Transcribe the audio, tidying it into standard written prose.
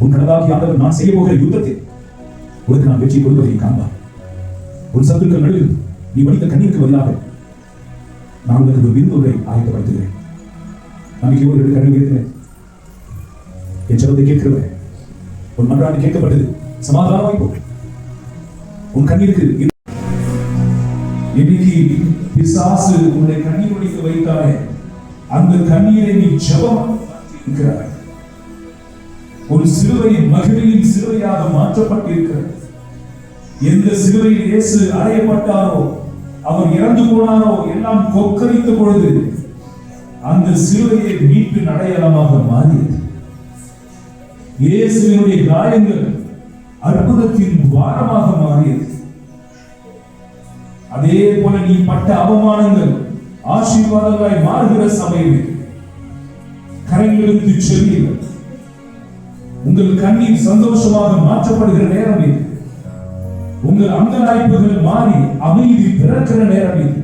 உன் கடவுளாகிய ஆண்டவர் நான் செய்ய போகிற யுத்தத்தில் உனக்கு நான் வெற்றி கொடுப்பதை காண்பார். உன் சத்துருக்கள் நடுவில் நீ வடித்த கண்ணீருக்கு பதிலாக நான் உனக்கு ஒரு விருந்துரை ஆயத்தப்படுத்துகிறேன். நம்பிக்கையோடு எடுத்து கண்ணீர் ஏற்கிறேன். என் ஜெபத்தை கேட்கிறவன் உன் மன்றாட்டு கேட்கப்பட்டது. சமாதானமாய் போ. உன் கண்ணீருக்கு இன்னைக்கு பிசாசு உன்னை கண்ணீர் வடிக்க வைத்தானே, அந்த கண்ணீரை நீ ஜெபம் இருக்கிறாய். ஒரு சிலுவை மகிமையின் சிலுவையாக மாற்றப்பட்டிருக்கிறது. எந்த சிலுவையில் இயேசு அறையப்பட்டாரோ, அவர் இறந்து போனாரோ, எல்லாம் கொக்கரித்த பொழுது அந்த சிலுவையை மீட்பு அடையாளமாக மாறியது. இயேசுவினுடைய காயங்கள் அற்புதத்தின் வாரமாக மாறியது. அதே போல நீ பட்ட அவமானங்கள் ஆசீர்வாதங்களாய் மாறுகிற சமயமே கரையிலிருந்து செல்லுங்கள். உங்கள் கண்ணீர் சந்தோஷமாக மாற்றப்படுகிற நேரம் இது. உங்கள் அங்கலாய்ப்புகள் மாறி அமைதி பிறக்கிற நேரம் இது.